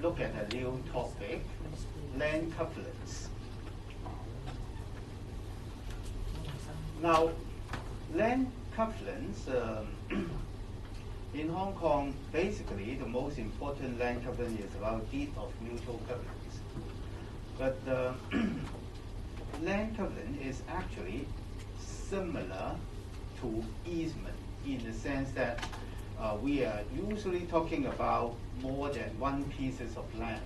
look at a new topic, land covenants. Now, land covenants in Hong Kong, basically the most important land covenant is about deed of mutual covenants. But land covenant is actually similar to easement in the sense that we are usually talking about more than one pieces of land.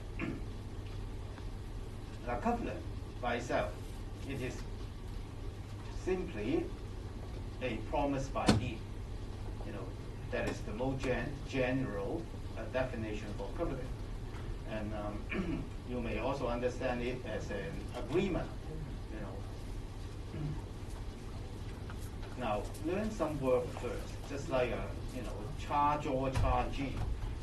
A covenant by itself, it is simply a promise by deed. You know, that is the most general definition for covenant. And you may also understand it as an agreement. You know. Now, learn some word first, just like charge or chargee.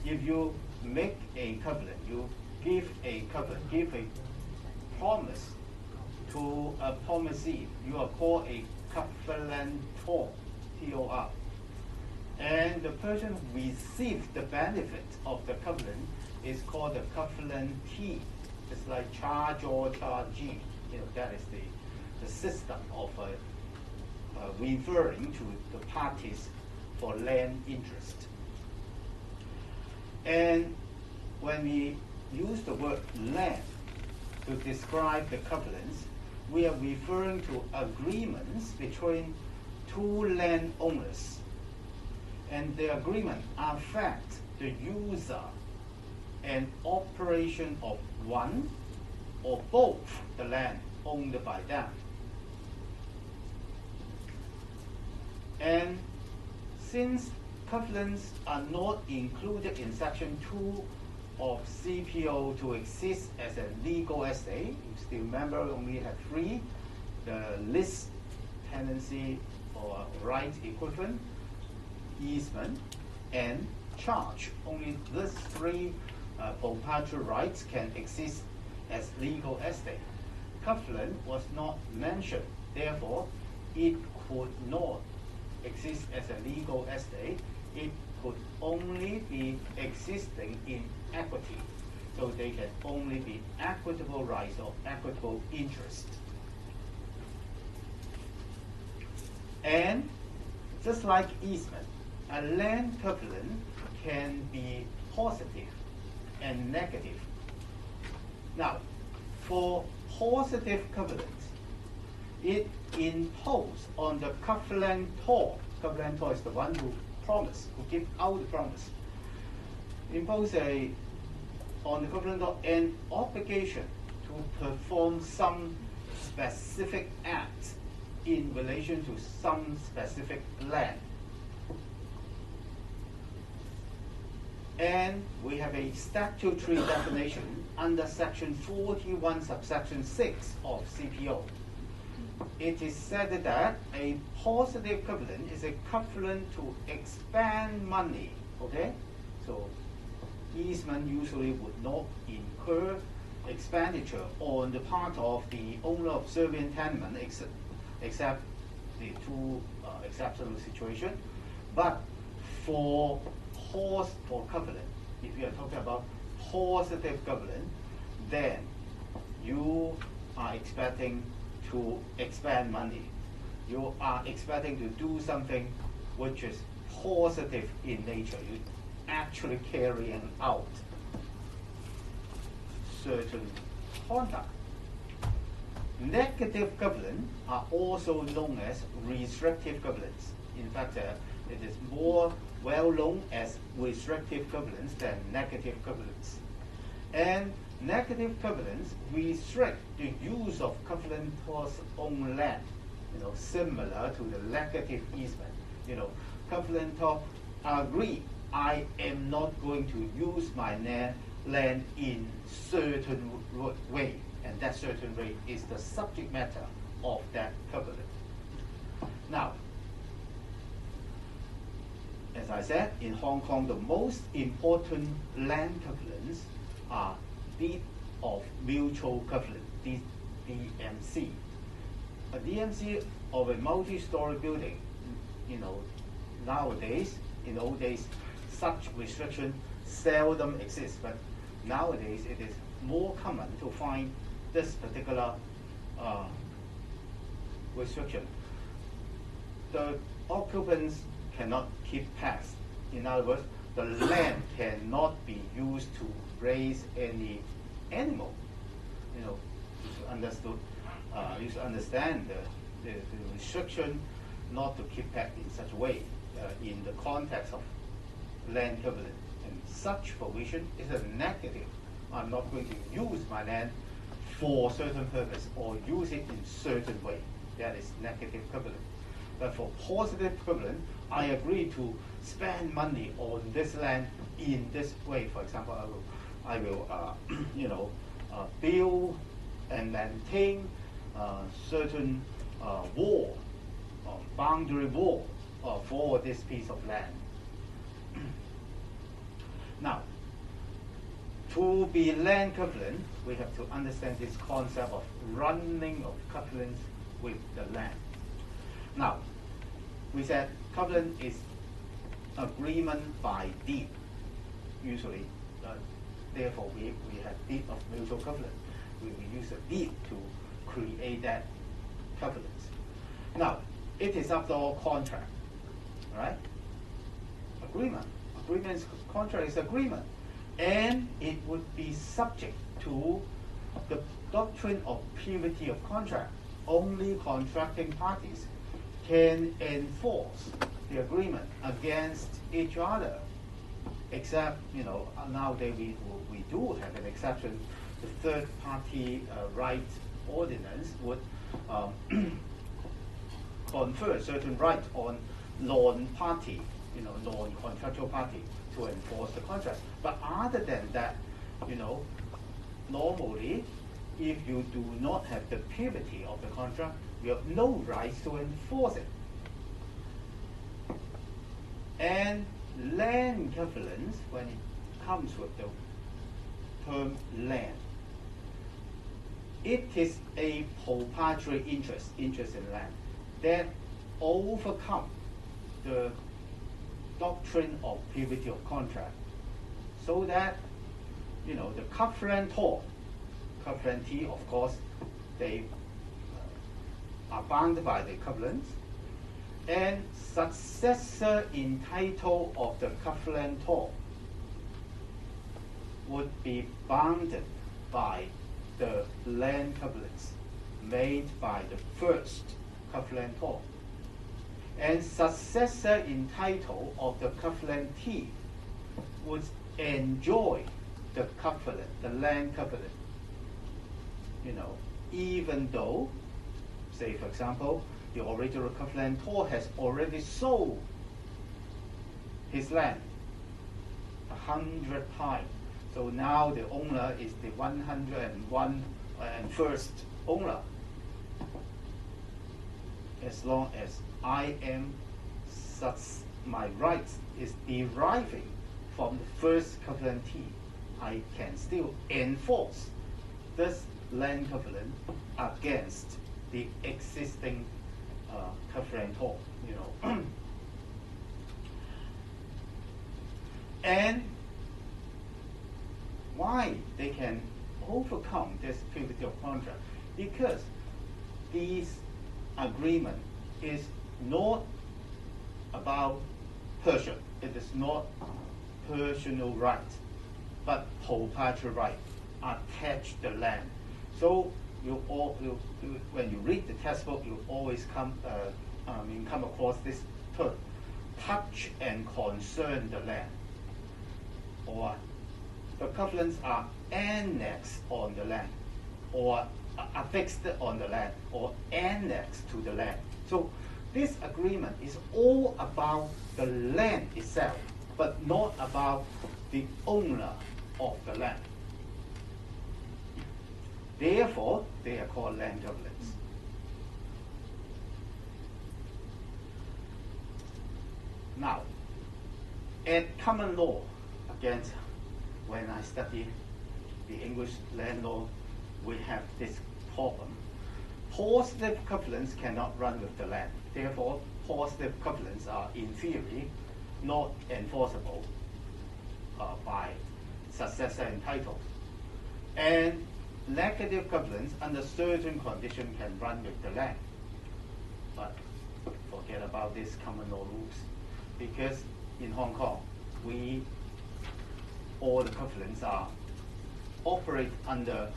If you make a covenant, you give a covenant, give a promise to a promisee. You are called a covenantor, T-O-R. And the person who receives the benefit of the covenant is called the covenantee. It's like charge or chargee. You know, that is the system of referring to the parties for land interest. And when we use the word land to describe the covenants, we are referring to agreements between two landowners. And the agreement affects the user and operation of one or both the land owned by them. And since covenants are not included in Section 2 of CPO to exist as a legal estate, you still remember we only have three: the lease, tenancy or right equivalent, easement, and charge. Only these three proprietary rights can exist as legal estate. Covenant was not mentioned, therefore it could not exist as a legal estate. It could only be existing in equity. So they can only be equitable rights or equitable interest. And just like easement, a land covenant can be positive and negative. Now, for positive covenants, it imposes on the covenantor is the one who promise, who give out the promise, impose on the covenantor an obligation to perform some specific act in relation to some specific land. And we have a statutory definition under Section 41, subsection 6 of CPO. It is said that a positive covenant is a covenant to expend money. Okay? So easement usually would not incur expenditure on the part of the owner of serving tenement, except the two exceptional situations. But for covenant, if you are talking about positive covenant, then you are expecting to expend money. You are expecting to do something which is positive in nature. You actually carrying out certain conduct. Negative covenants are also known as restrictive covenants. In fact, it is more well known as restrictive covenants than negative covenants. And negative covenants restrict the use of covenantor's own land, similar to the negative easement. Covenantor agree, I am not going to use my land in certain way, and that certain way is the subject matter of that covenant. Now, as I said, in Hong Kong, the most important land covenants are deed of mutual covenant, DMC. A DMC of a multi-story building, nowadays, in old days, such restriction seldom exists, but nowadays it is more common to find this particular restriction. The occupants cannot keep pets. In other words, the land cannot be used to raise any animal. You know, you should understand the restriction not to keep pets in such a way in the context of land covenant. And such provision is a negative. I'm not going to use my land for certain purpose or use it in certain way. That is negative covenant. But for positive covenant, I agree to spend money on this land in this way. For example, I will build and maintain certain wall, boundary wall for this piece of land. Now, to be land covenant, we have to understand this concept of running of covenants with the land. Now, we said covenant is agreement by deed, usually. Therefore, we have deed of mutual covenant. We use a deed to create that covenant. Now, it is after all contract, right? Agreement. Contract is agreement. And it would be subject to the doctrine of purity of contract. Only contracting parties can enforce the agreement against each other. Except, nowadays we do have an exception. The third party right ordinance would confer certain rights on non-party, non-contractual party to enforce the contract. But other than that, normally, if you do not have the purity of the contract, you have no rights to enforce it. And land covenants, when it comes with the term land, it is a proprietary interest in land that overcome the doctrine of purity of contract, so that the covenantor, covenantee, of course, they are bound by the covenants, and successor in title of the covenantor would be bounded by the land covenants made by the first covenantor, and successor in title of the covenantee would enjoy the covenant, the land covenant. Even though, say for example, the original covenantor has already sold his land 100 times. So now the owner is the 101 and first owner. As long as I am my rights is deriving from the first covenantee, I can still enforce this land covenant against the existing covenantor, And why they can overcome this purity of contract? Because this agreement is not about Persian. It is not personal right, but proprietary right attached to the land. So when you read the textbook, you always come across this term: touch and concern the land, or the covenants are annexed on the land, or affixed on the land, or annexed to the land. So this agreement is all about the land itself, but not about the owner of the land. Therefore, they are called land covenants. Now, at common law, again, when I study the English land law, we have this problem. Positive covenants cannot run with the land. Therefore, positive covenants are, in theory, not enforceable by successor and titles. And negative covenants under certain conditions can run with the land. But forget about these common law rules, because in Hong Kong, all the covenants are operate under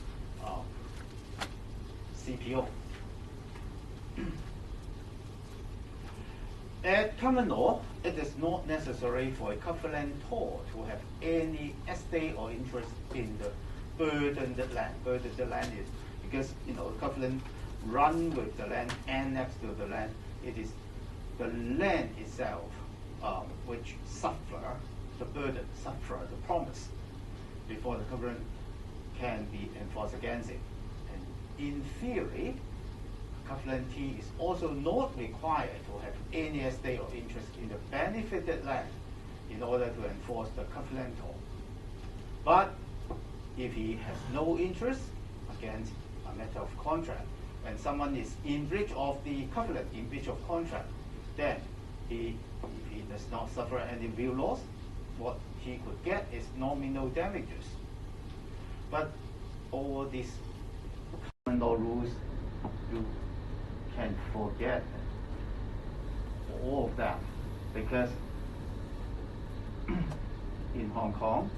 CPO. At common law, it is not necessary for a covenantor to have any estate or interest in the burdened land. Burdened land is because the covenant run with the land annexed to the land. It is the land itself which suffer the burden, suffer the promise before the covenant can be enforced against it. And in theory, covenantee is also not required to have any estate or interest in the benefited land in order to enforce the covenantor. But if he has no interest against a matter of contract, when someone is in breach of the covenant, in breach of contract, then if he does not suffer any real loss, what he could get is nominal damages. But all these common law rules, you can forget all of that, because in Hong Kong,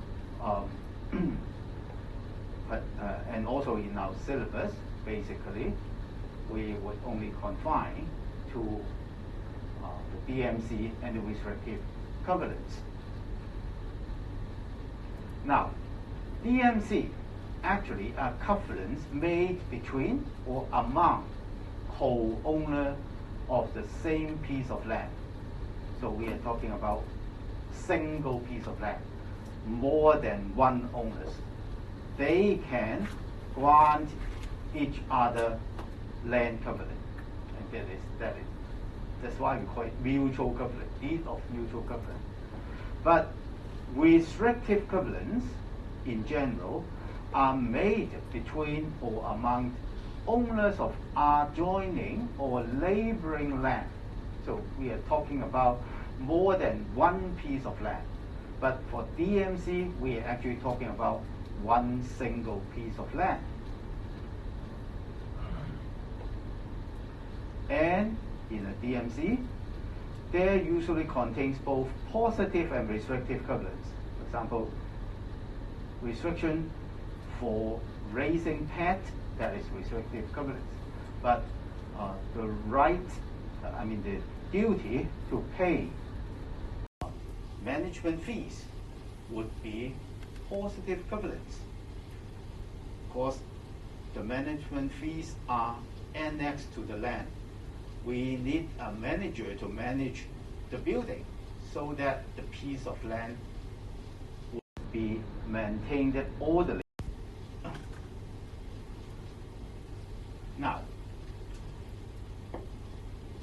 and also in our syllabus, basically, we would only confine to the DMC and the restrictive covenants. Now, DMC actually are covenants made between or among co-owner of the same piece of land. So we are talking about single piece of land, more than one owners. They can grant each other land covenant, and that's why we call it mutual covenant, deed of mutual covenant. But restrictive covenants, in general, are made between or among owners of adjoining or neighboring land. So we are talking about more than one piece of land. But for DMC, we are actually talking about one single piece of land. And in a DMC, there usually contains both positive and restrictive covenants. For example, restriction for raising pet, that is restrictive covenants. But the duty to pay management fees would be positive covenants. Of course, the management fees are annexed to the land. We need a manager to manage the building so that the piece of land will be maintained orderly. Now,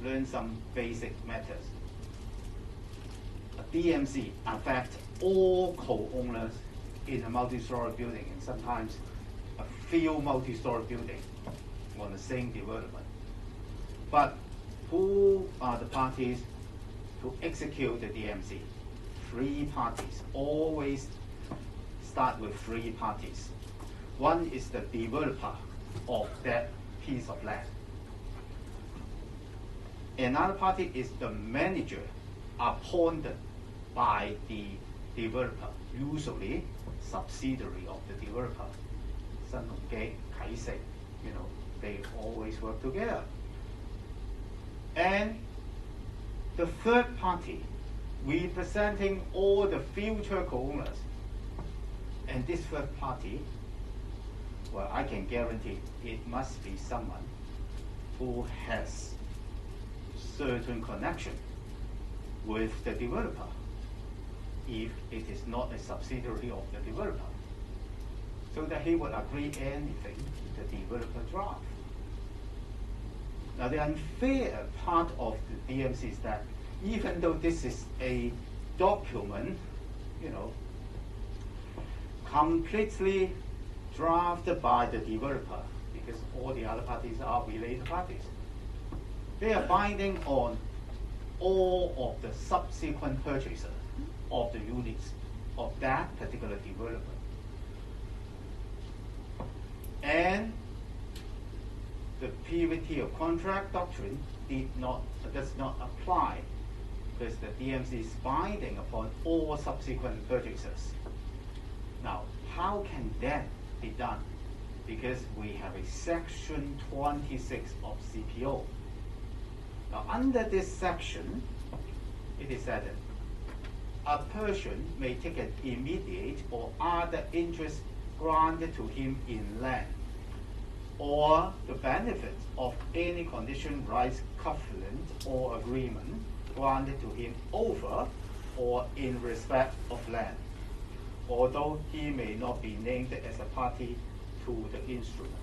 learn some basic matters. A DMC affects all co-owners in a multi-story building, and sometimes a few multi-story buildings on the same development. But who are the parties to execute the DMC? Three parties. Always start with three parties. One is the developer of that piece of land. Another party is the manager appointed by the developer, usually subsidiary of the developer. They always work together. And the third party, representing all the future co-owners. And this third party, well, I can guarantee it must be someone who has certain connection with the developer, if it is not a subsidiary of the developer, so that he would agree anything the developer draft. Now, the unfair part of the DMC is that even though this is a document, completely drafted by the developer, because all the other parties are related parties, they are binding on all of the subsequent purchasers of the units of that particular development. And the privity of contract doctrine does not apply because the DMC is binding upon all subsequent purchasers. Now, how can that be done? Because we have a section 26 of CPO. Now, under this section, it is said that a person may take an immediate or other interest granted to him in land, or the benefit of any condition, rights, covenant, or agreement granted to him over or in respect of land, although he may not be named as a party to the instrument.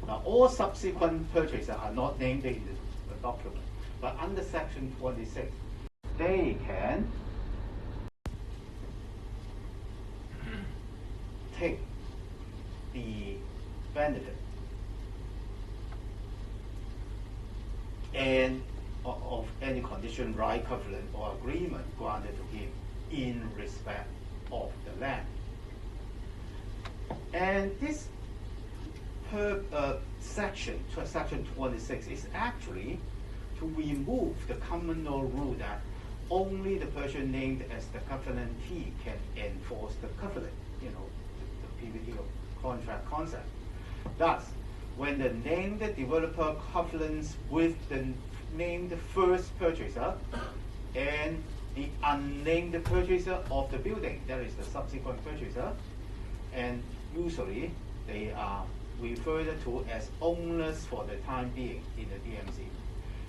Now, all subsequent purchasers are not named in the document, but under section 26, they can take the benefit and of any condition, right, covenant, or agreement granted to him in respect of the land. And this section 26 is actually to remove the common law rule that only the person named as the covenantee can enforce the covenant, the privity of contract concept. Thus, when the named developer covenants with the named first purchaser and the unnamed purchaser of the building, that is the subsequent purchaser, and usually they are referred to as owners for the time being in the DMC.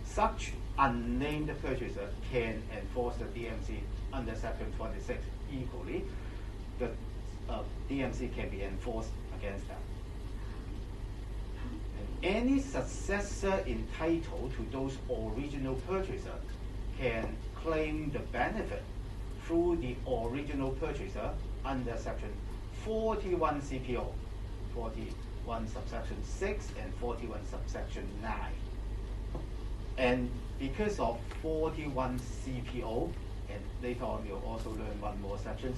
Such unnamed purchaser can enforce the DMC under section 26 equally. The DMC can be enforced against them. And any successor entitled to those original purchaser can claim the benefit through the original purchaser under section 41 CPO, 41 subsection 6 and 41 subsection 9. And because of 41 CPO, and later on you'll also learn one more section,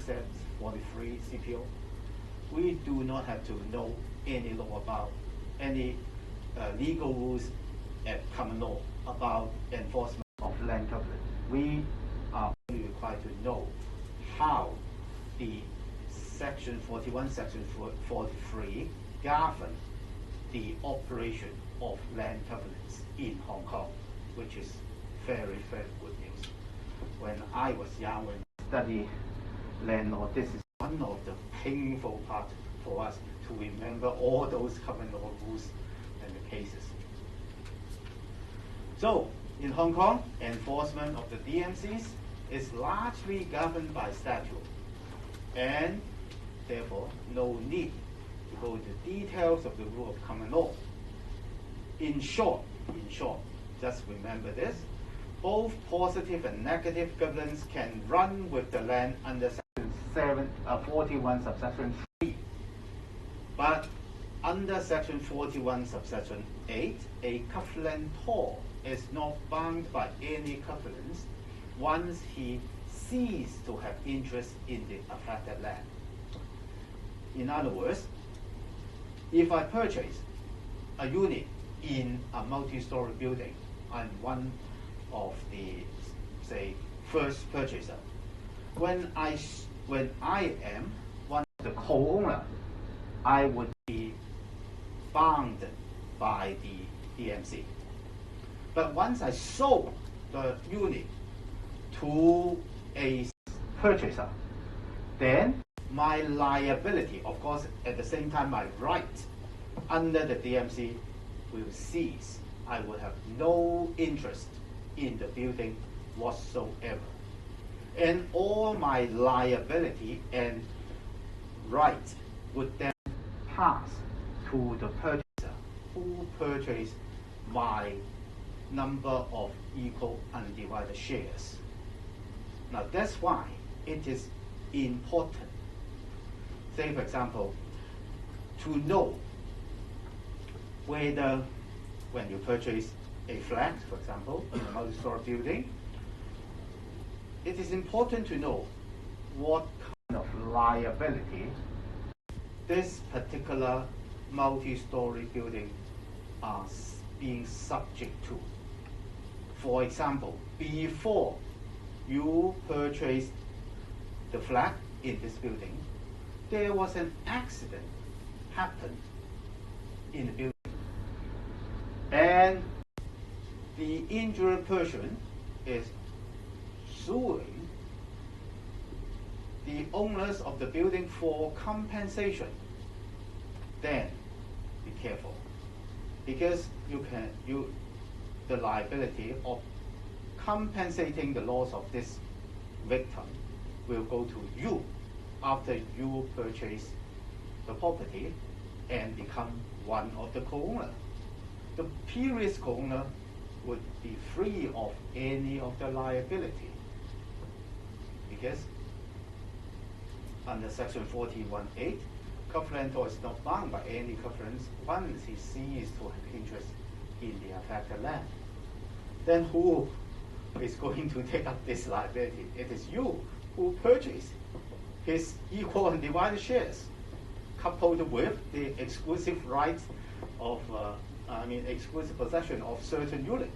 43 CPO, we do not have to know any law about any legal rules at common law about enforcement of land covenant. We are only required to know how the section 41, section 43 govern the operation of land covenants in Hong Kong, which is very, very good news. When I was young, when I studied land law, this is one of the painful parts for us to remember all those common law rules and the cases. So, in Hong Kong, enforcement of the DMCs is largely governed by statute, and therefore no need to go into details of the rule of common law. In short, just remember this: both positive and negative governance can run with the land under section 41 subsection 3. But under section 41 subsection 8, a covenantor is not bound by any covenants once he ceased to have interest in the affected land. In other words, if I purchase a unit in a multi-story building, I'm one of the, say, first purchaser. When I am one of the co-owner, I would be bound by the DMC. But once I sold the unit to a purchaser, then my liability, of course, at the same time my right under the DMC will cease. I will have no interest in the building whatsoever. And all my liability and right would then pass to the purchaser who purchased my number of equal undivided shares. Now that's why it is important, say for example, to know whether when you purchase a flat, for example, in a multi-story building, it is important to know what kind of liability this particular multi-story building are being subject to. For example, before you purchase the flat in this building, there was an accident happened in the building, and the injured person is suing the owners of the building for compensation. Then be careful, because the liability of compensating the loss of this victim will go to you after you purchase the property and become one of the co-owner. The previous co-owner would be free of any of the liability, because under section 41(8), covenantor is not bound by any covenants once he ceases to have interest in the affected land. Then who is going to take up this liability? It is you who purchased his equal and divided shares, coupled with the exclusive rights of, exclusive possession of certain unit.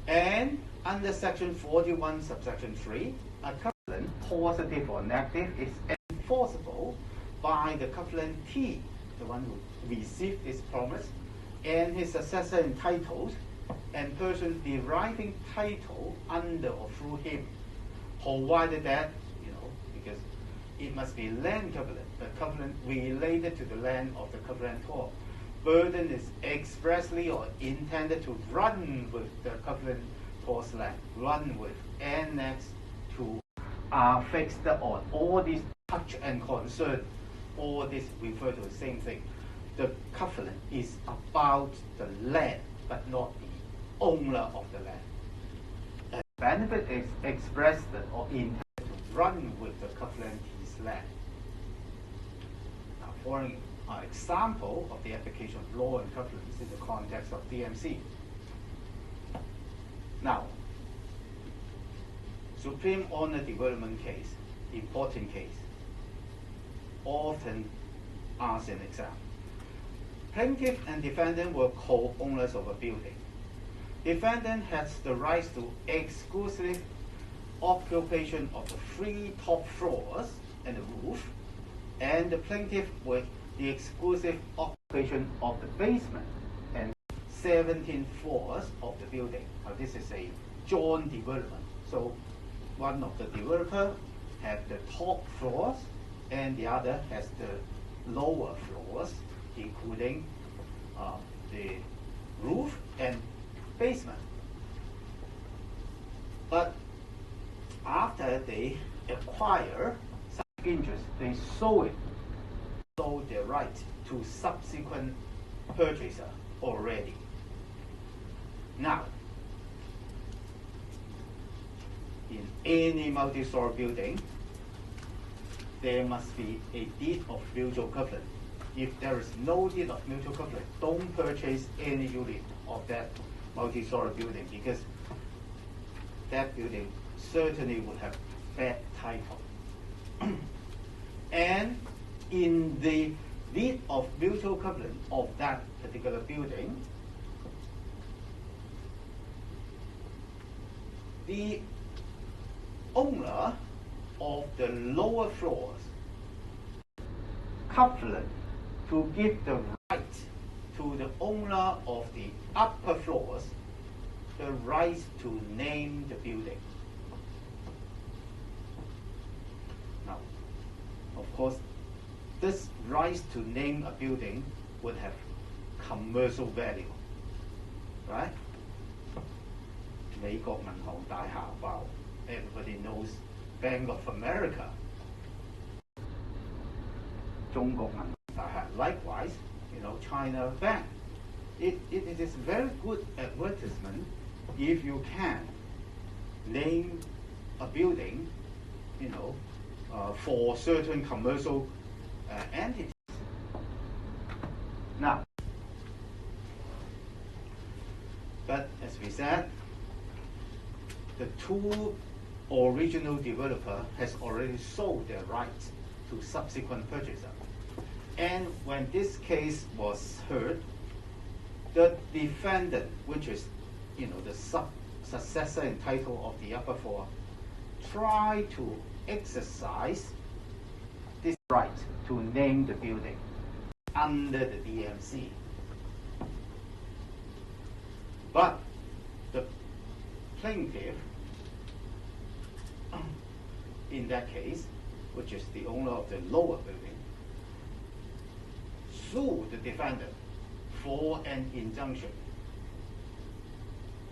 And under section 41, subsection 3, a covenant, positive or negative, is enforceable by the covenantee, the one who received this promise, and his successor entitled, and person deriving title under or through him, provided that, because it must be land covenant, the covenant related to the land of the covenantor. Burden is expressly or intended to run with the covenantor's land, run with, annex to, are fixed on. All these touch and concern, all this refer to the same thing. The covenant is about the land, but not the owner of the land. The benefit is expressed or intended to run with the covenantee's land. Now, for an example of the application of law and covenants in the context of DMC. Now, Supreme Honor Development case, important case, often asked in exam. Plaintiff and defendant were co-owners of a building. Defendant has the right to exclusive occupation of the 3 top floors and the roof, and the plaintiff with the exclusive occupation of the basement and 17 floors of the building. Now, this is a joint development. So one of the developer has the top floors and the other has the lower floors, including the roof and basement. But after they acquire such interest, they sold their right to subsequent purchaser already. Now, in any multi-story building, there must be a deed of mutual covenant. If there is no deed of mutual covenant, don't purchase any unit of that multi-story building, because that building certainly would have bad title. And in the deed of mutual covenant of that particular building, the owner of the lower floors covenant to give the right to the owner of the upper floors the right to name the building. Now, of course, this right to name a building would have commercial value, right? 美國銀行大廈 wow, everybody knows Bank of America. 中國銀行大廈 likewise, China Bank. It is very good advertisement if you can name a building, for certain commercial entities. Now, but as we said, the 2 original developer has already sold their rights to subsequent purchaser. And when this case was heard, the defendant, which is the successor in title of the upper four, tried to exercise this right to name the building under the DMC. But the plaintiff, in that case, which is the owner of the lower building, sued the defendant for an injunction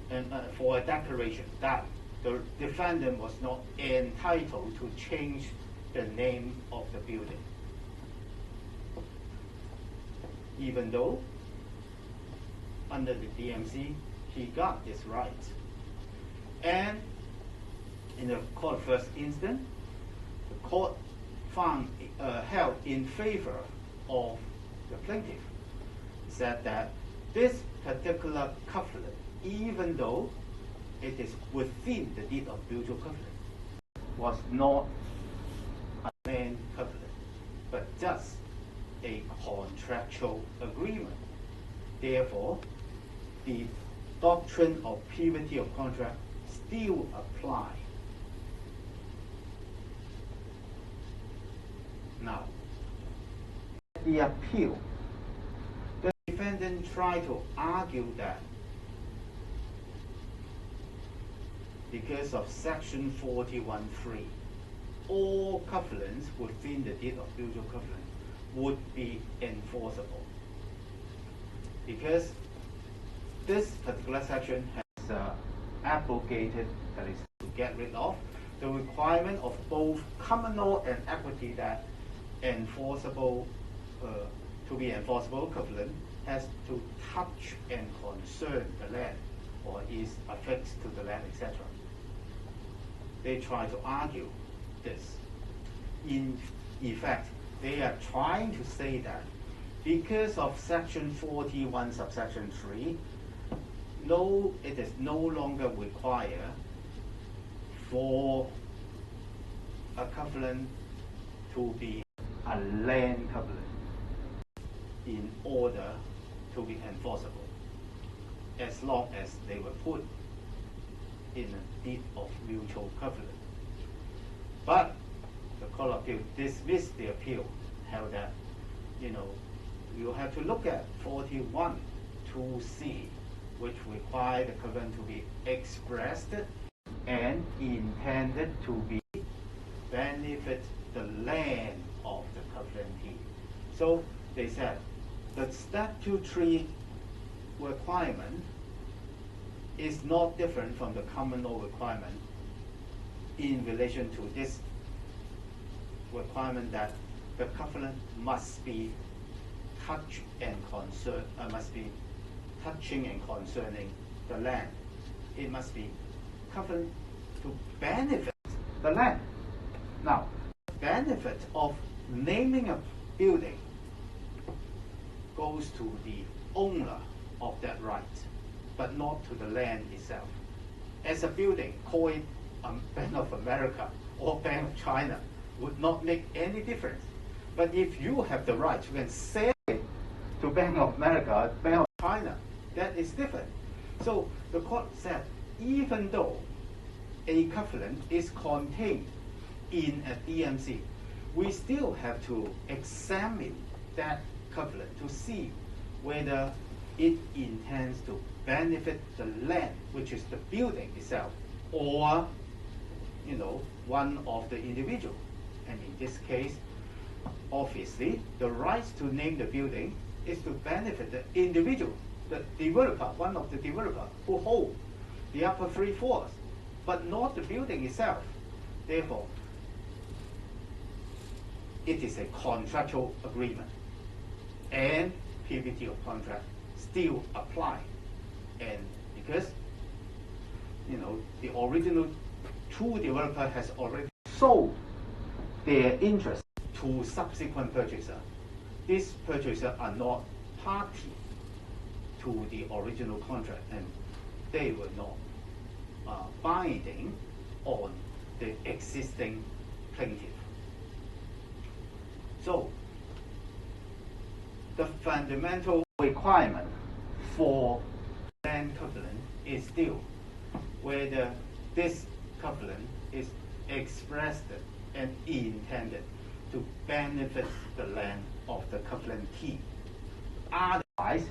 and for a declaration that the defendant was not entitled to change the name of the building, even though under the DMC he got this right. And in the court first instance, the court held in favor of the plaintiff, said that this particular covenant, even though it is within the deed of mutual covenant, was not a land covenant, but just a contractual agreement. Therefore, the doctrine of privity of contract still apply. Now, the appeal, the defendant tried to argue that because of section 41(3), all covenants within the deed of mutual covenant would be enforceable, because this particular section has abrogated, that is to get rid of, the requirement of both common law and equity that to be enforceable covenant has to touch and concern the land, or is affixed to the land, etc. They try to argue this. In effect, they are trying to say that because of section 41 subsection 3, it is no longer required for a covenant to be a land covenant in order to be enforceable, as long as they were put in a deed of mutual covenant. But the Court of Appeal dismissed the appeal, held that you have to look at 41(2)(c), which require the covenant to be expressed and intended to be benefit the land of the covenantee. So they said the statutory requirement is not different from the common law requirement in relation to this requirement that the covenant must be must be touching and concerning the land. It must be covenant to benefit the land. Now, benefit of naming a building goes to the owner of that right, but not to the land itself. As a building, call it Bank of America or Bank of China would not make any difference. But if you have the right, you can sell it to Bank of America, Bank of China. That is different. So the court said, even though a covenant is contained in a DMC, we still have to examine that covenant to see whether it intends to benefit the land, which is the building itself, or one of the individual. And in this case, obviously, the rights to name the building is to benefit the individual, the developer, one of the developer who hold the upper 3 floors, but not the building itself. Therefore, it is a contractual agreement, and privity of contract still apply. And because the original two developer has already sold their interest to subsequent purchaser, these purchasers are not party to the original contract, and they were not binding on the existing plaintiff. So, the fundamental requirement for land covenant is still whether this covenant is expressed and intended to benefit the land of the covenantee. Otherwise,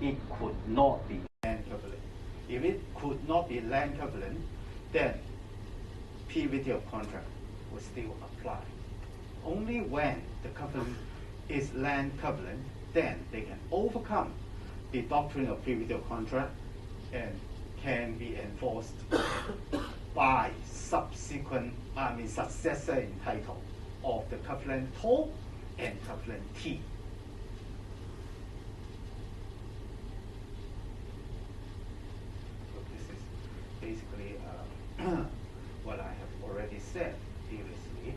it could not be land covenant. If it could not be land covenant, then privity of contract will still apply. Only when the covenant is land covenant, then they can overcome the doctrine of privity of contract and can be enforced by successor in title of the covenantor and covenantee. So this is basically what I have already said previously.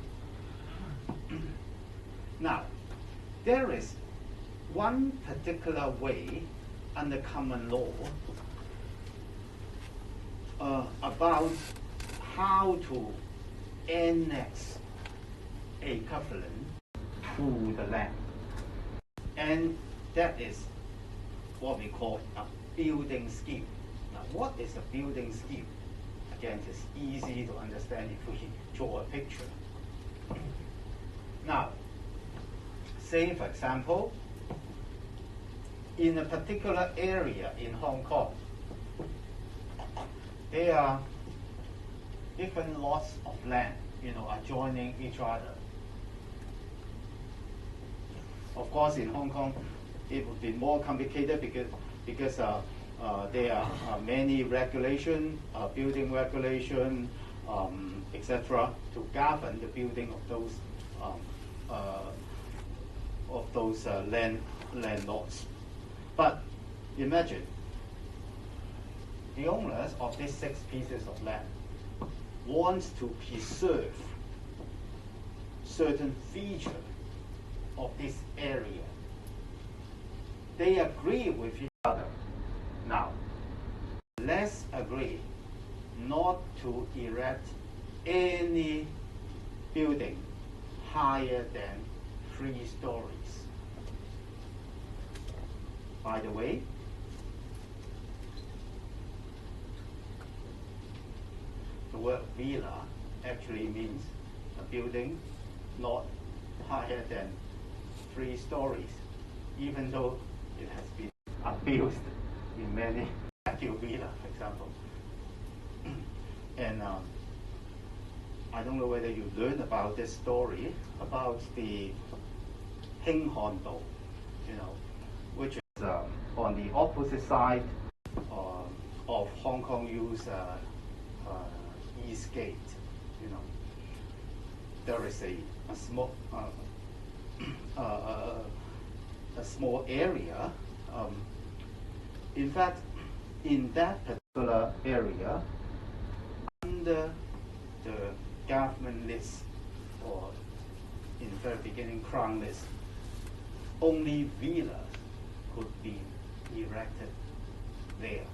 Now, there is one particular way under common law about how to annex a covenant to the land. And that is what we call a building scheme. Now, what is a building scheme? Again, it's easy to understand if we draw a picture. Now, say for example, in a particular area in Hong Kong, there are different lots of land, adjoining each other. Of course, in Hong Kong, it would be more complicated because there are many regulations, building regulation, etc., to govern the building of those land lots. But imagine the owners of these 6 pieces of land wants to preserve certain features of this area. They agree with each other. Now, let's agree not to erect any building higher than 3 stories. By the way, the word villa actually means a building not higher than 3 stories, even though it has been abused in many patio villa, for example. And I don't know whether you learned about this story about the Hing Han Do, which is on the opposite side of Hong Kong U's East Gate. There is a small area. In fact, in that particular area, under the government list, or in the very beginning Crown list, only villas could be erected there.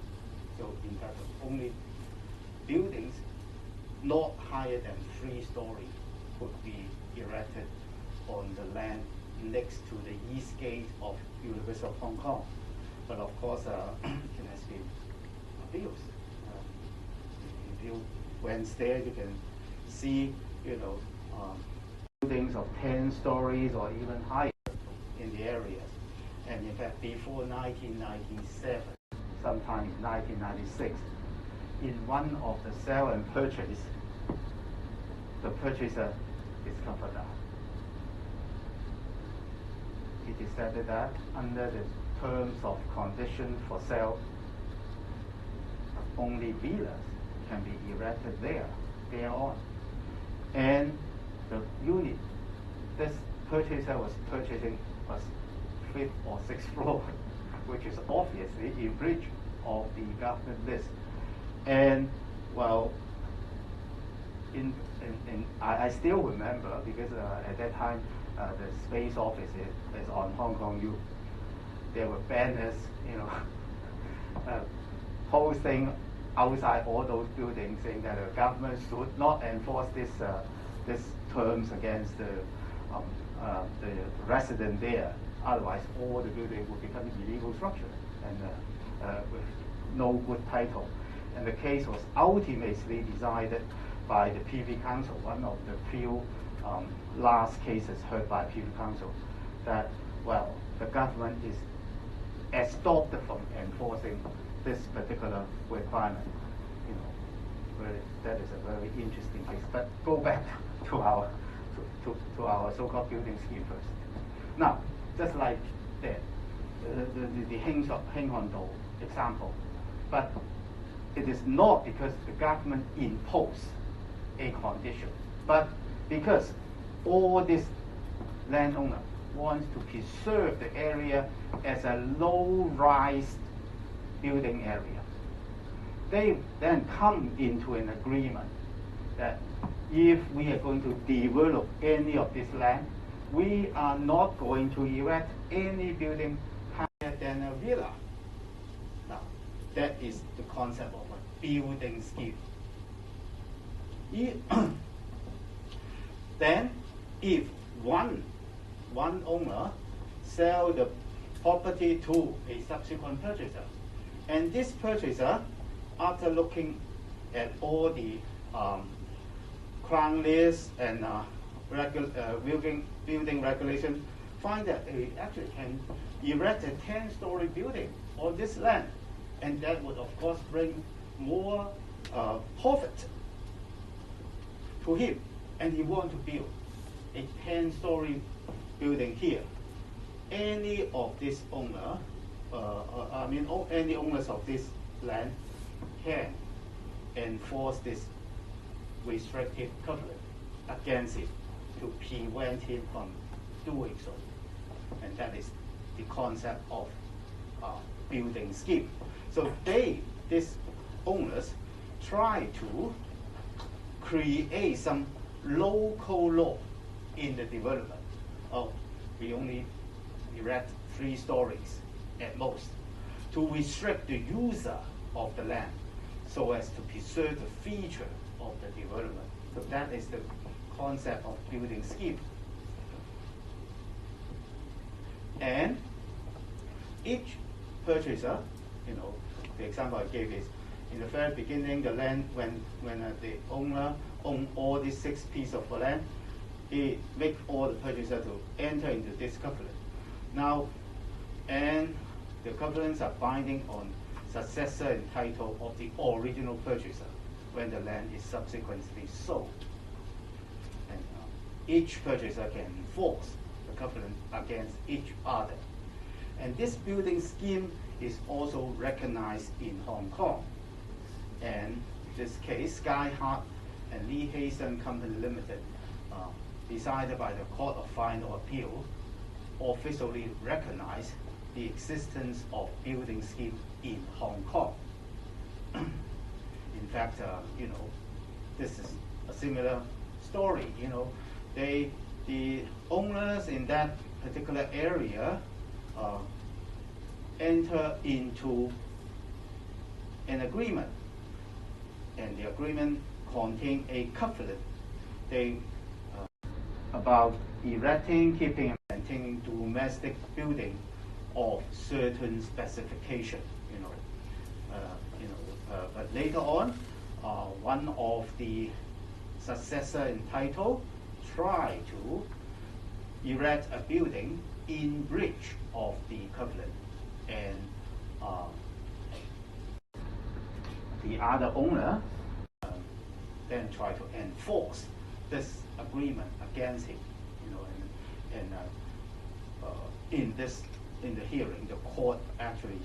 So in fact, only buildings not higher than 3 stories could be erected on the land next to the East Gate of University of Hong Kong. But of course, it has been abused. If you went there, you can see, buildings of 10 stories or even higher in the area. And in fact, before 1997, sometime in 1996, in one of the sale and purchase, the purchaser discovered that. He decided that under the terms of condition for sale, only villas can be erected thereon. And the unit this purchaser was purchasing was 5th or 6th floor, which is obviously in breach of the government list. And well, I still remember, because at that time the space office is on Hong Kong U. There were banners, posting outside all those buildings saying that the government should not enforce this terms against the the resident there. Otherwise, all the building would become illegal structure and with no good title. And the case was ultimately decided by the PV Council, one of the few last cases heard by PV Council, that, well, the government is stopped from enforcing this particular requirement. You know, that is a very interesting case. But go back to our so-called building scheme first. Now, just like the Heng Hon Do example, but it is not because the government imposed a condition, but because all these landowners wants to preserve the area as a low-rise building area. They then come into an agreement that if we are going to develop any of this land, we are not going to erect any building higher than a villa. Now, that is the concept of a building scheme. Then, if one owner sell the property to a subsequent purchaser, and this purchaser, after looking at all the Crown list and building regulation, find that they actually can erect a 10-story building on this land, and that would of course bring more profit to him, and he want to build a 10-story building here. Any of this owner, any owners of this land can enforce this restrictive covenant against it to prevent him from doing so. And that is the concept of building scheme. So these owners try to create some local law in the development. Oh, we only erect 3 stories at most to restrict the user of the land so as to preserve the feature of the development. So that is the concept of building scheme. And each purchaser, the example I gave is, in the very beginning, the land, when the owner owned all these 6 pieces of land, he make all the purchaser to enter into this covenant. Now, and the covenants are binding on successor and title of the original purchaser when the land is subsequently sold. And each purchaser can enforce the covenant against each other. And this building scheme is also recognized in Hong Kong. And in this case, Sky Hart and Lee Hazen Company Limited, decided by the Court of Final Appeal, officially recognized the existence of building scheme in Hong Kong. In fact, this is a similar story. The owners in that particular area enter into an agreement, and the agreement contained a covenant about erecting, keeping, and maintaining domestic building of certain specification. But later on, one of the successor in title tried to erect a building in breach of the covenant, and the other owner then tried to enforce this agreement against him. In the hearing, the court actually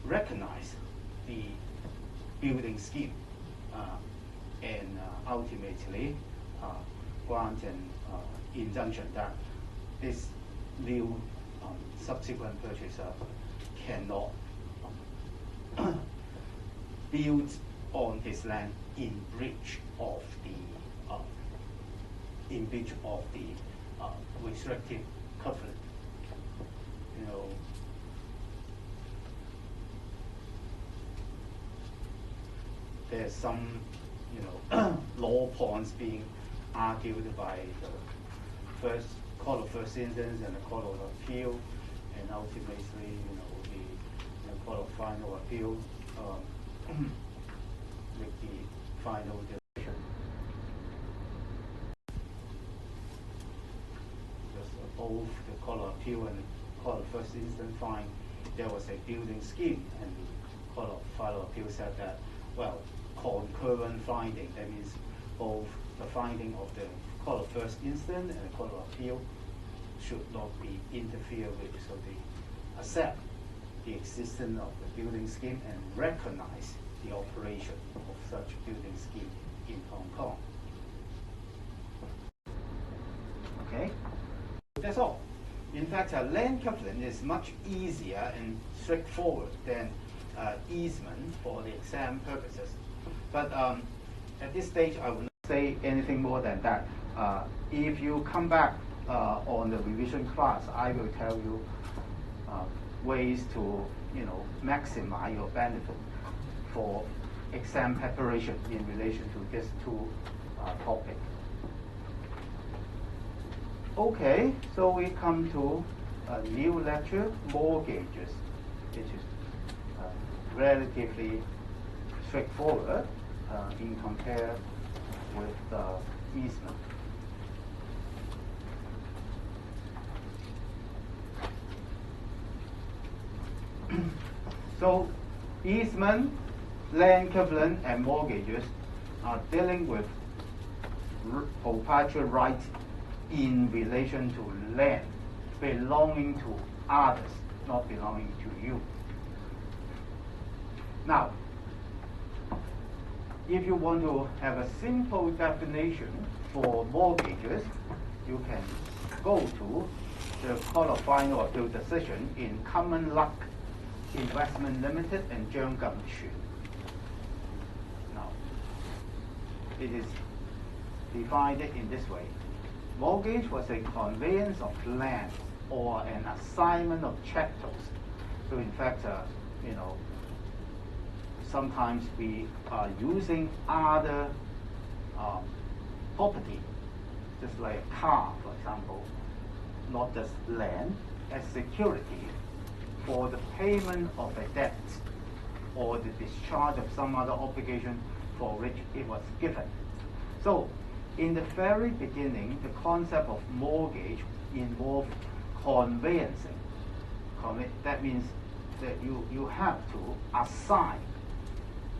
recognized the building scheme and ultimately grant an injunction that this new subsequent purchaser cannot build on his land in breach of the restrictive covenant. There's some law points being argued by court of first instance and the court of appeal, and ultimately, the court of final appeal make the final decision. Because both the court of appeal and the court of first instance find there was a building scheme, and the court of final appeal said that, well, concurrent finding, that means both the finding of the court of first instance and the court of appeal should not be interfered with, so they accept the existence of the building scheme and recognize the operation of such building scheme in Hong Kong. Okay, that's all. In fact, a land covenant is much easier and straightforward than easement for the exam purposes. But at this stage, I will not say anything more than that. If you come back on the revision class, I will tell you ways to maximize your benefit for exam preparation in relation to these two topics. Okay, so we come to a new lecture, mortgages, which is relatively straightforward in compare with easement. So easement, land covenant, and mortgages are dealing with proprietary rights in relation to land belonging to others, not belonging to you. Now, if you want to have a simple definition for mortgages, you can go to the Court of Final Appeal decision in Common Luck Investment Limited and Zhang Gum Xu. Now, it is defined in this way. Mortgage was a conveyance of land or an assignment of chattels. So in fact, sometimes we are using other property, just like a car, for example, not just land, as security for the payment of a debt or the discharge of some other obligation for which it was given. So in the very beginning, the concept of mortgage involved conveyancing. That means that you have to assign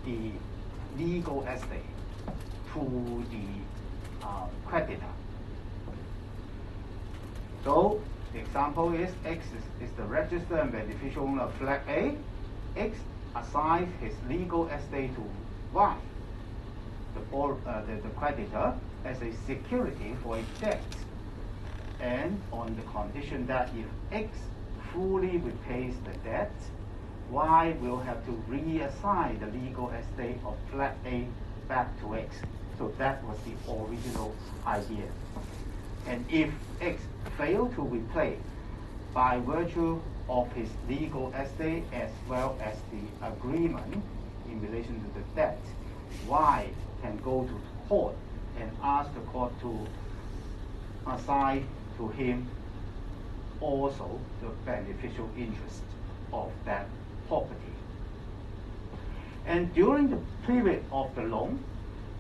the legal estate to the creditor. So the example is X is the registered and beneficial owner of flat A. X assigns his legal estate to Y, the creditor, as a security for a debt, and on the condition that if X fully repays the debt, Y will have to reassign the legal estate of flat A back to X. So that was the original idea. And if X failed to repay by virtue of his legal estate as well as the agreement in relation to the debt, Y can go to court and ask the court to assign to him also the beneficial interest of that property. And during the period of the loan,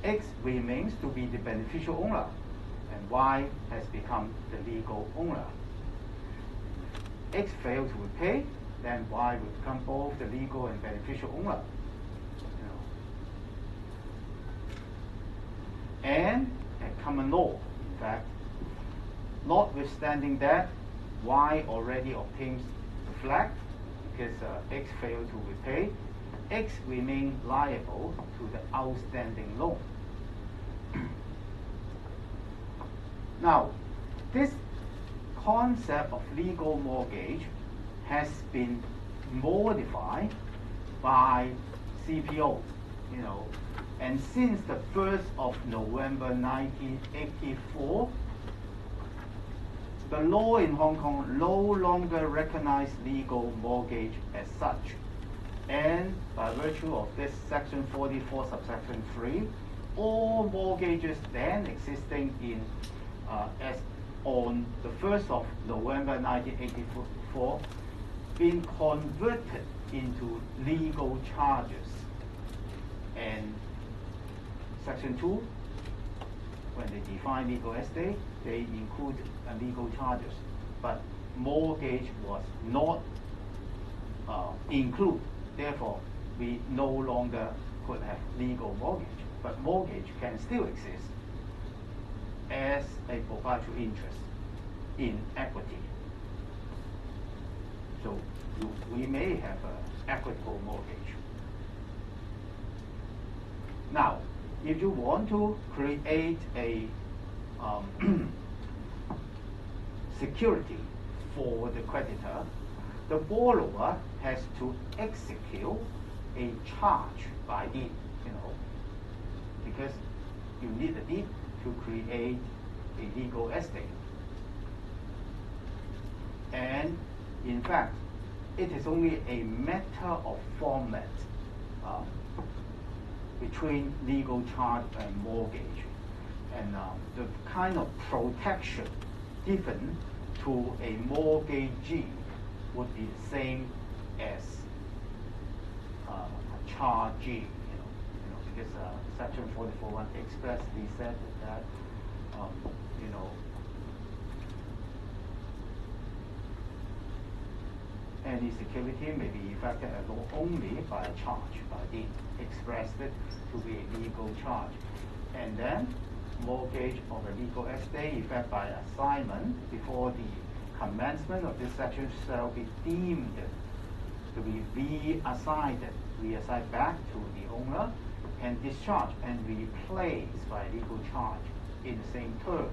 X remains to be the beneficial owner, and Y has become the legal owner. X failed to repay, then Y will become both the legal and beneficial owner. And at common law, in fact, notwithstanding that, Y already obtains the flat because X failed to repay, X remains liable to the outstanding loan. Now, this concept of legal mortgage has been modified by CPO, and since the 1st of November 1984, the law in Hong Kong no longer recognizes legal mortgage as such. And by virtue of this Section 44, subsection 3, all mortgages then existing in as on the 1st of November 1984 been converted into legal charges. And Section 2, when they define legal estate, they include legal charges. But mortgage was not included. Therefore, we no longer could have legal mortgage. But mortgage can still exist as a proprietary interest in equity. So we may have an equitable mortgage. Now, if you want to create a security for the creditor, the borrower has to execute a charge by deed, because you need a deed to create a legal estate. And in fact, it is only a matter of format between legal charge and mortgage. And the kind of protection given to a mortgagee would be the same as a chargee, because Section 44(1) expressly said that, any security may be effected at law only by a charge, by deed, expressed it to be a legal charge. And then mortgage of a legal estate effected by assignment before the commencement of this section shall be deemed to be reassigned back to the owner and discharged and replaced by legal charge in the same term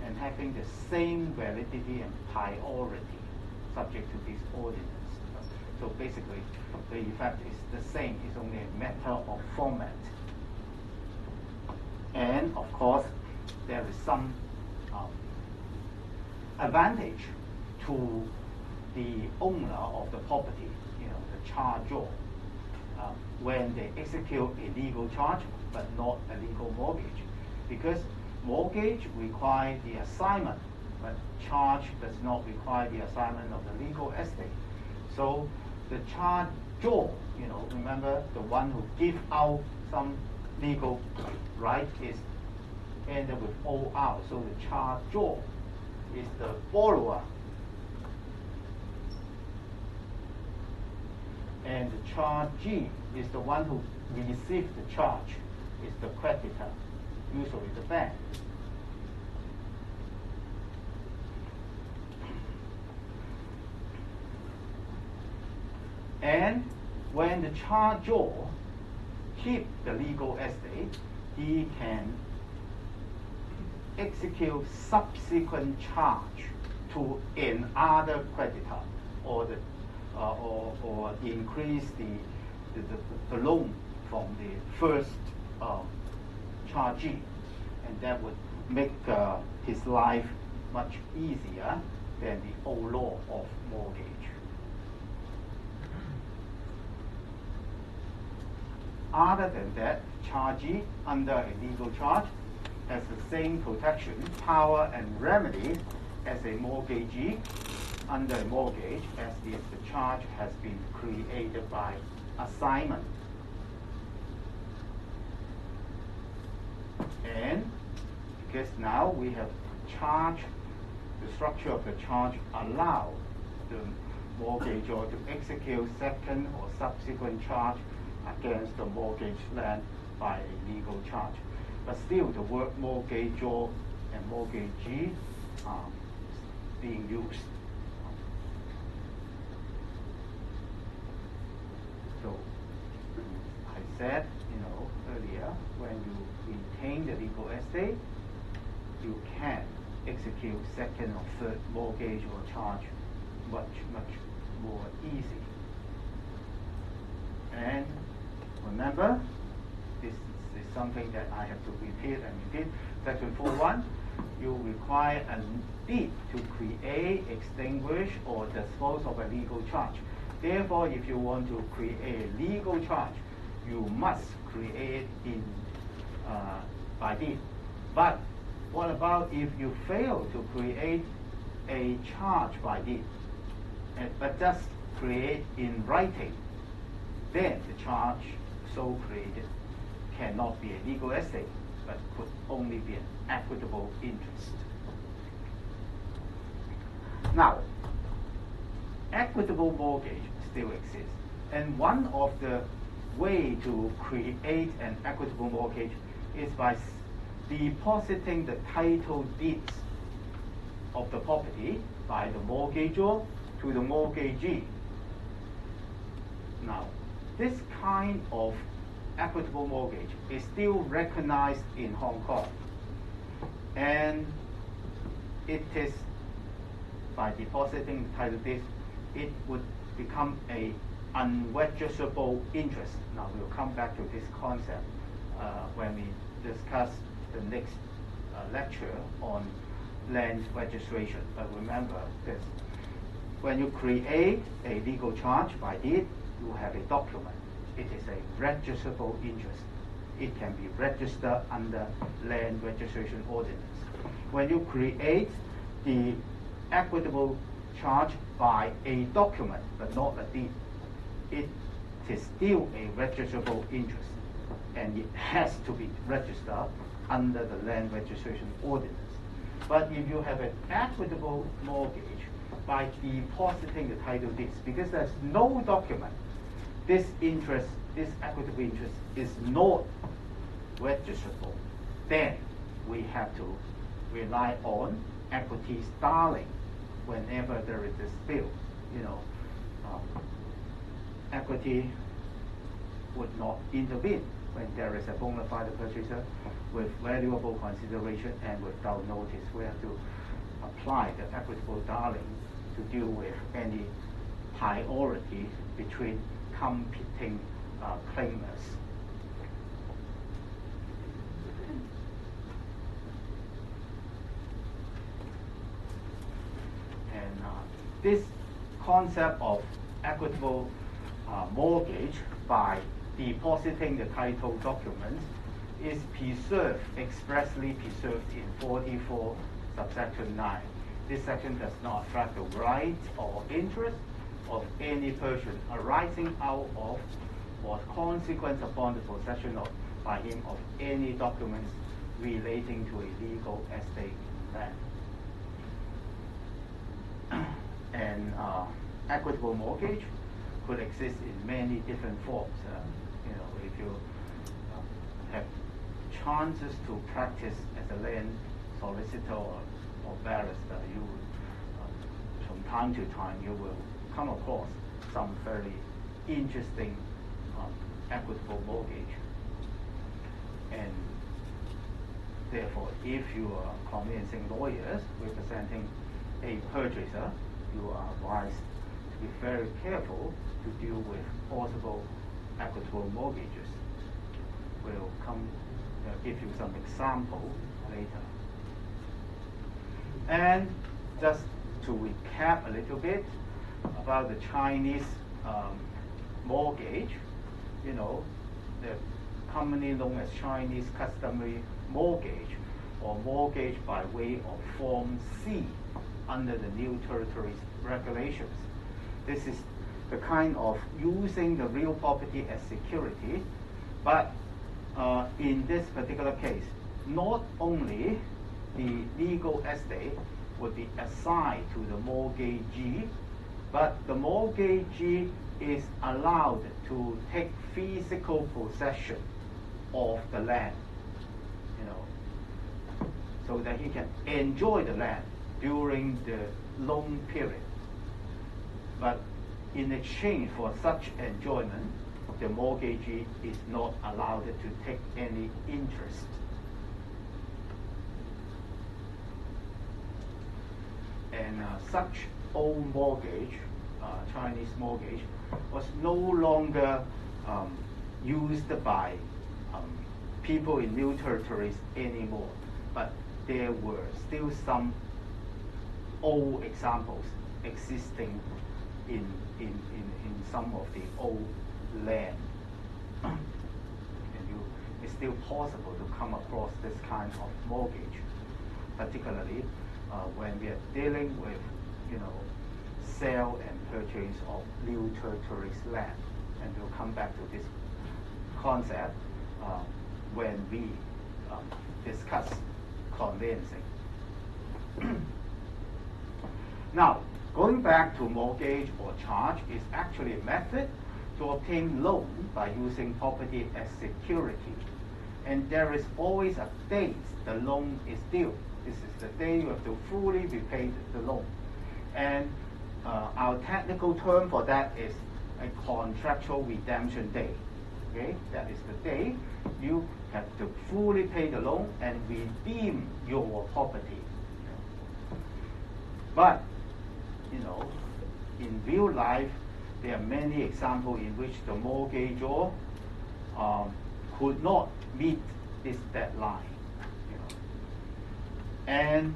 and having the same validity and priority subject to this ordinance. So basically, the effect is the same. It's only a matter of format. And of course, there is some advantage to the owner of the property, the charger, when they execute a legal charge but not a legal mortgage, because mortgage requires the assignment, but charge does not require the assignment of the legal estate. So the charger, remember the one who gives out some legal right is ended with OR. So the charger is the borrower. And the chargee is the one who receives the charge, is the creditor, usually the bank. And when the charger keeps the legal estate, he can execute subsequent charge to another creditor, or increase the loan from the first chargee, and that would make his life much easier than the old law of mortgage. Other than that, chargee under a legal charge has the same protection, power, and remedy as a mortgagee under a mortgage, as if the charge has been created by assignment. And because now we have charge, the structure of the charge allows the mortgagor to execute second or subsequent charge against the mortgage land by a legal charge. But still, the word mortgagor and mortgagee are being used. So, I said, earlier, when you retain the legal estate, you can execute second or third mortgage or charge much, much more easy. And remember, this is something that I have to repeat and repeat. Section 4.1, you require a deed to create, extinguish, or dispose of a legal charge. Therefore, if you want to create a legal charge, you must create it by deed. But What about if you fail to create a charge by deed, but just create in writing? Then the charge so created cannot be a legal estate, but could only be an equitable interest. Now, equitable mortgage still exists, and one of the way to create an equitable mortgage is by depositing the title deeds of the property by the mortgagor to the mortgagee. Now, this kind of equitable mortgage is still recognized in Hong Kong, and it is by depositing the title deeds, it would become a unregisterable interest. Now we'll come back to this concept when we discuss the next lecture on land registration. But remember this: when you create a legal charge by deed, you have a document. It is a registerable interest. It can be registered under land registration ordinance. When you create the equitable charge by a document, but not a deed, it is still a registerable interest, and it has to be registered under the land registration ordinance. But if you have an equitable mortgage by depositing the title deeds, because there's no document, this interest, this equitable interest is not registerable, then we have to rely on equities darling whenever there is a dispute. Equity would not intervene when there is a bona fide purchaser with valuable consideration and without notice. We have to apply the equitable darling to deal with any priority between competing claimants. And this concept of equitable mortgage by depositing the title documents is preserved, expressly preserved in 44 subsection 9. This section does not affect the right or interest of any person arising out of or consequence upon the possession of by him of any documents relating to a legal estate land. And equitable mortgage could exist in many different forms. If you have chances to practice as a land solicitor or barrister, you from time to time you will come across some very interesting equitable mortgage. And therefore, if you are convincing lawyers representing a purchaser, you are advised to be very careful to deal with possible equitable mortgages. We'll give you some example later. And just to recap a little bit about the Chinese mortgage, the commonly known as Chinese customary mortgage or mortgage by way of Form C under the New Territories regulations. This is the kind of using the real property as security, but in this particular case, not only the legal estate would be assigned to the mortgagee, but the mortgagee is allowed to take physical possession of the land, so that he can enjoy the land during the loan period. But in exchange for such enjoyment, the mortgagee is not allowed to take any interest. And such old mortgage, Chinese mortgage, was no longer used by people in New Territories anymore. But there were still some old examples existing in some of the old land. And it's still possible to come across this kind of mortgage. particularly when we are dealing with, sale and purchase of new territories land. And we'll come back to this concept when we discuss conveyancing. Now, going back to mortgage or charge is actually a method to obtain loan by using property as security. And there is always a date the loan is due. This is the day you have to fully repay the loan. And our technical term for that is a contractual redemption day. Okay, that is the day you have to fully pay the loan and redeem your property. But, in real life, there are many examples in which the mortgagor could not meet this deadline. And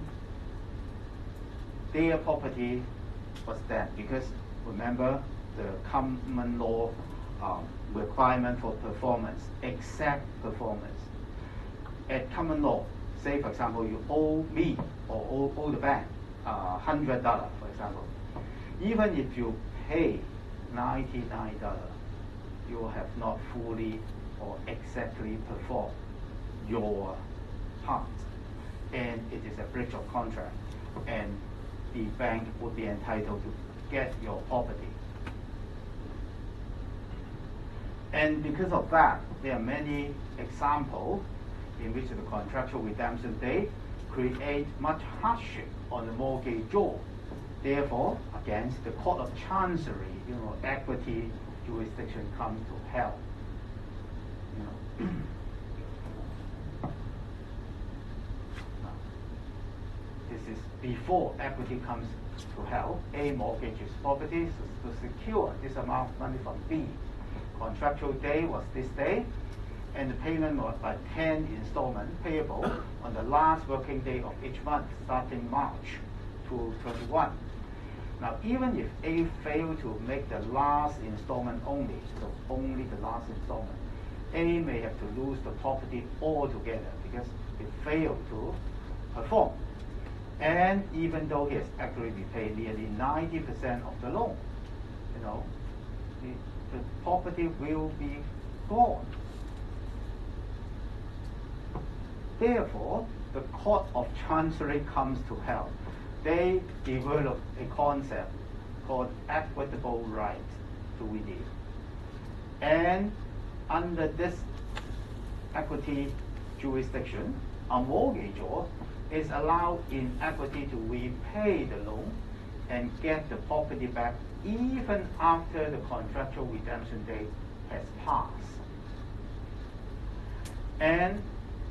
their property was dead because, remember, the common law requirement for performance, exact performance. At common law, say for example you owe me or owe the bank $100, for example. Even if you pay $99, you have not fully or exactly performed your part, and it is a breach of contract, and the bank would be entitled to get your property. And because of that, there are many examples in which the contractual redemption date create much hardship on the mortgagor. Therefore, against the Court of Chancery, equity jurisdiction comes to help. This is before equity comes to help. A mortgages property to secure this amount of money from B. Contractual day was this day, and the payment was by 10 installments payable on the last working day of each month starting March 2021. Now, even if A failed to make the last installment only, so only the last installment, A may have to lose the property altogether because it failed to perform. And even though he has actually repaid nearly 90% of the loan, the property will be gone. Therefore, the Court of Chancery comes to help. They develop a concept called equitable right to redeem. And under this equity jurisdiction, a mortgagor is allowed in equity to repay the loan and get the property back even after the contractual redemption date has passed. And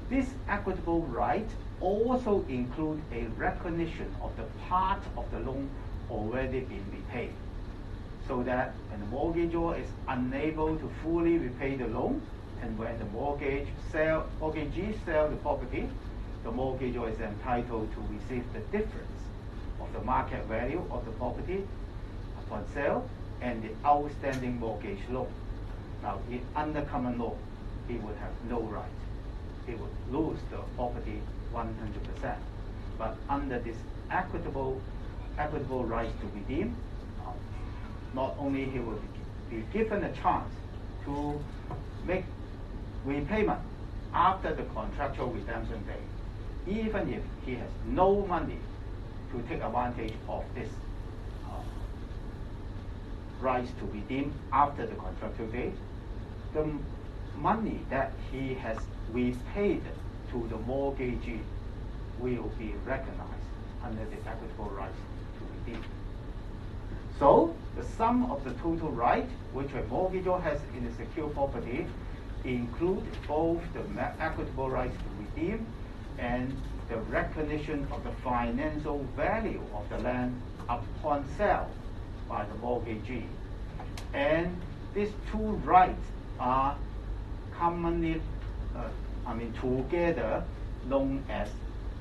this equitable right also includes a recognition of the part of the loan already been repaid, so that when the mortgagor is unable to fully repay the loan, and when the mortgagee sell the property, the mortgagor is entitled to receive the difference of the market value of the property upon sale and the outstanding mortgage loan. Now, under common law, he would have no right. He would lose the property 100%. But under this equitable right to redeem, not only he will be given a chance to make repayment after the contractual redemption date, even if he has no money to take advantage of this right to redeem after the contractual date, the money that he has repaid to the mortgagee will be recognized under the equitable right to redeem. So, the sum of the total right which a mortgagor has in a secure property include both the equitable right to redeem and the recognition of the financial value of the land upon sale by the mortgagee. And these two rights are commonly, together known as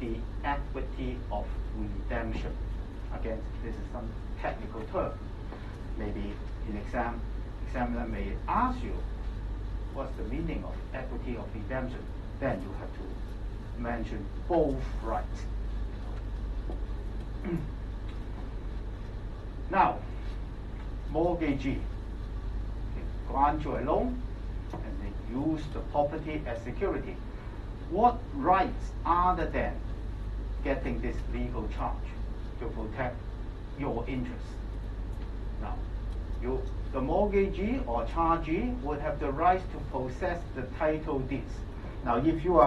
the equity of redemption. Again, this is some technical term. Maybe in examiner may ask you, what's the meaning of equity of redemption? Then you have to mention both rights. Now, mortgagee grant you a loan and they use the property as security. What rights other than getting this legal charge to protect your interests? Now, the mortgagee or chargee would have the right to possess the title deeds. Now, if you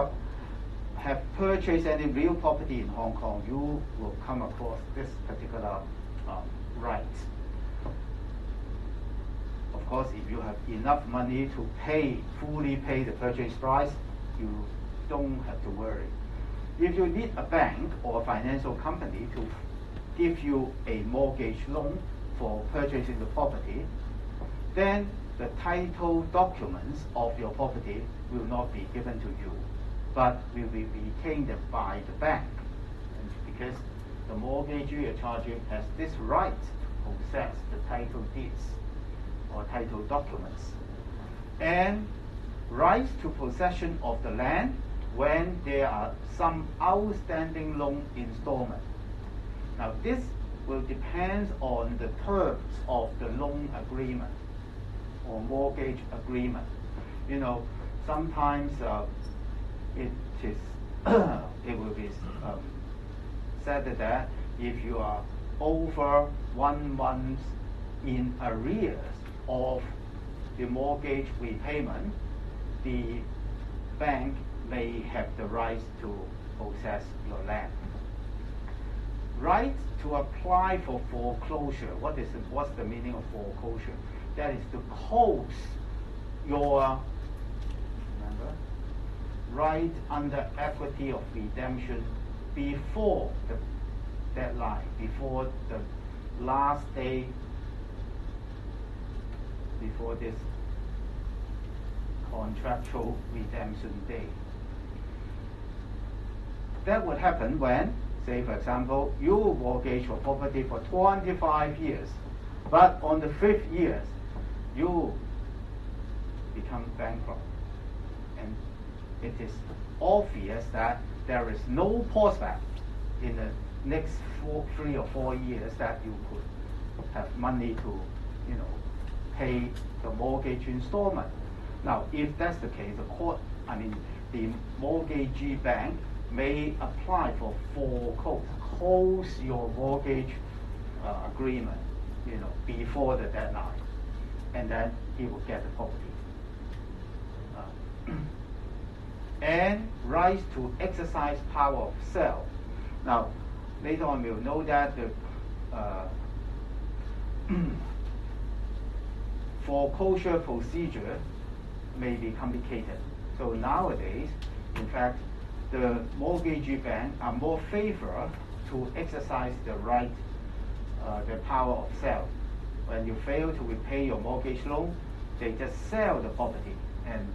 have purchased any real property in Hong Kong, you will come across this particular right. Of course, if you have enough money to fully pay the purchase price, you don't have to worry. If you need a bank or a financial company to give you a mortgage loan for purchasing the property, then the title documents of your property will not be given to you, but will be retained by the bank. And because the mortgagee or chargee has this right to possess the title deeds or title documents, and rights to possession of the land when there are some outstanding loan installment. Now, this will depend on the terms of the loan agreement or mortgage agreement. You know, sometimes it will be said that if you are over 1 month in arrears of the mortgage repayment, the bank may have the right to possess your land. Right to apply for foreclosure. What's the meaning of foreclosure? That is to close your right under equity of redemption before the deadline, before the last day, before this contractual redemption day. That would happen when, say for example, you mortgage your property for 25 years, but on the 5th year, you become bankrupt. And it is obvious that there is no prospect in the next 3 or 4 years that you could have money to, pay the mortgage installment. Now, if that's the case, the mortgagee bank may apply for close your mortgage agreement, before the deadline, and then he will get the property. And rights to exercise power of sale. Now, later on we'll know that the foreclosure procedure may be complicated. So nowadays, in fact, the mortgagee bank are more favored to exercise the right, the power of sale. When you fail to repay your mortgage loan, they just sell the property and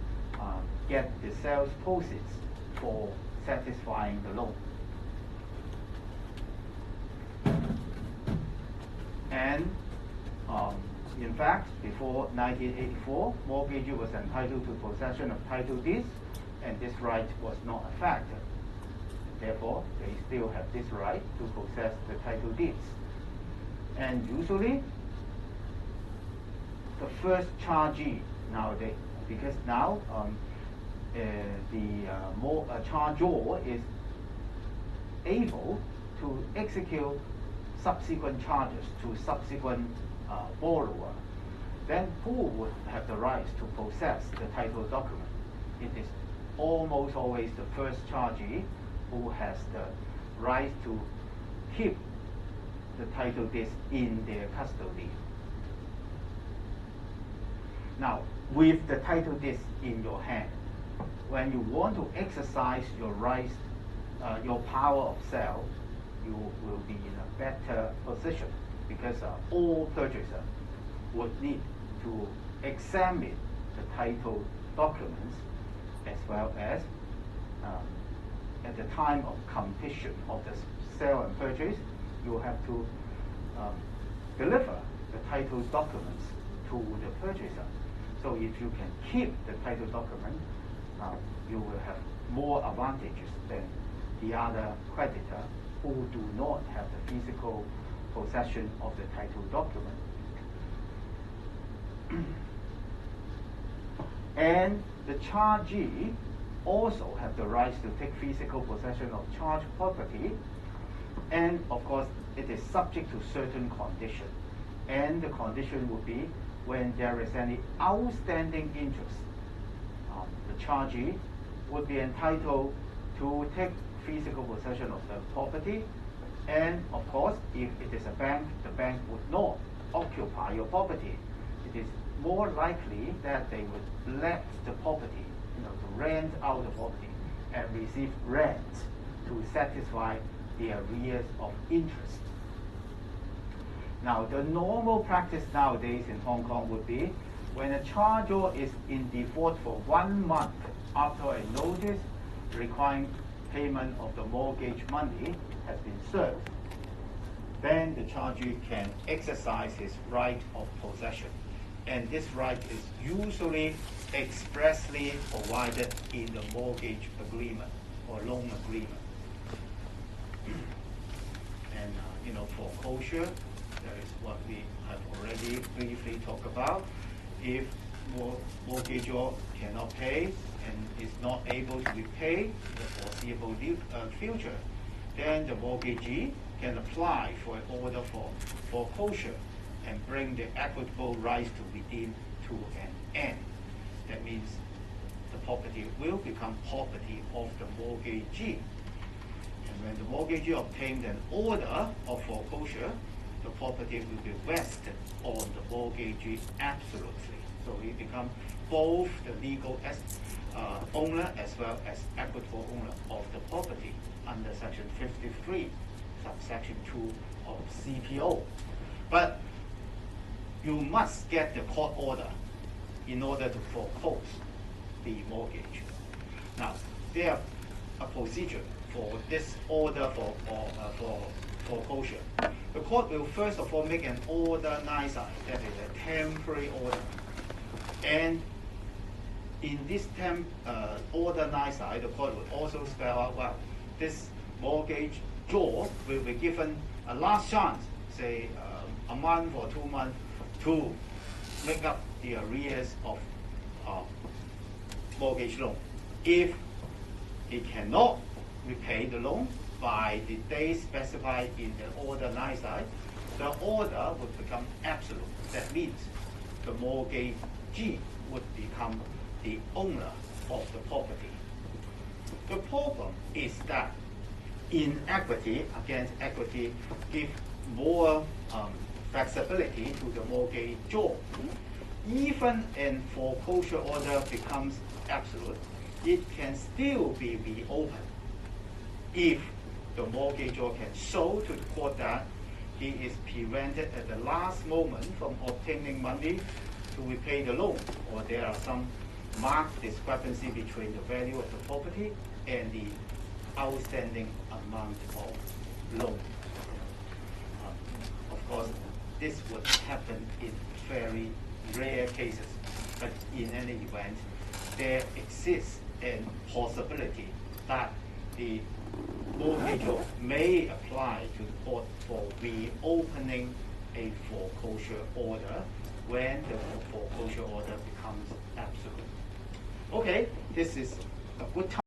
get the sales proceeds for satisfying the loan. And in fact, before 1984, mortgagee was entitled to possession of title deeds, and this right was not affected. Therefore, they still have this right to possess the title deeds. And usually, the first chargee nowadays, because now the chargor is able to execute subsequent charges to subsequent borrower, then who would have the right to possess the title document? It is almost always the first chargee who has the right to keep the title deeds in their custody. Now, with the title deeds in your hand, when you want to exercise your rights, your power of sale, you will be in a better position, because all purchasers would need to examine the title documents, as well as at the time of completion of the sale and purchase, you have to deliver the title documents to the purchaser. So if you can keep the title document, you will have more advantages than the other creditor who do not have the physical possession of the title document. And the chargee also have the right to take physical possession of charged property, and of course it is subject to certain conditions. And the condition would be when there is any outstanding interest, the chargee would be entitled to take physical possession of the property. And of course, if it is a bank, the bank would not occupy your property. It is more likely that they would let the property, to rent out the property and receive rent to satisfy the arrears of interest. Now, the normal practice nowadays in Hong Kong would be when a charger is in default for 1 month after a notice requiring payment of the mortgage money has been served, then the chargee can exercise his right of possession. And this right is usually expressly provided in the mortgage agreement or loan agreement. And foreclosure, that is what we have already briefly talked about. If mortgagor cannot pay and is not able to repay in the foreseeable future, then the mortgagee can apply for an order for foreclosure and bring the equitable rights to redeem to an end. That means the property will become property of the mortgagee. And when the mortgagee obtains an order of foreclosure, the property will be vested on the mortgagee absolutely. So he becomes both the legal owner as well as equitable owner of the property under Section 53, subsection 2 of CPO. But you must get the court order in order to foreclose the mortgage. Now, there is a procedure for this order for foreclosure. The court will first of all make an order nisi, that is a temporary order. And in this order nisi, the court will also spell out, well, this mortgage draw will be given a last chance, say a month or 2 months, to make up the arrears of mortgage loan. If he cannot repay the loan by the day specified in the order nisi, the order would become absolute. That means the mortgagee would become the owner of the property. The problem is that inequity against equity give more flexibility to the mortgagor. Even a foreclosure order becomes absolute, it can still be reopened if the mortgagor can show to the court that he is prevented at the last moment from obtaining money to repay the loan, or there are some marked discrepancy between the value of the property and the outstanding amount of loan. Of course, this would happen in very rare cases, but in any event, there exists a possibility that the mortgagor may apply to the court for reopening a foreclosure order when the foreclosure order becomes absolute. Okay, this is a good time.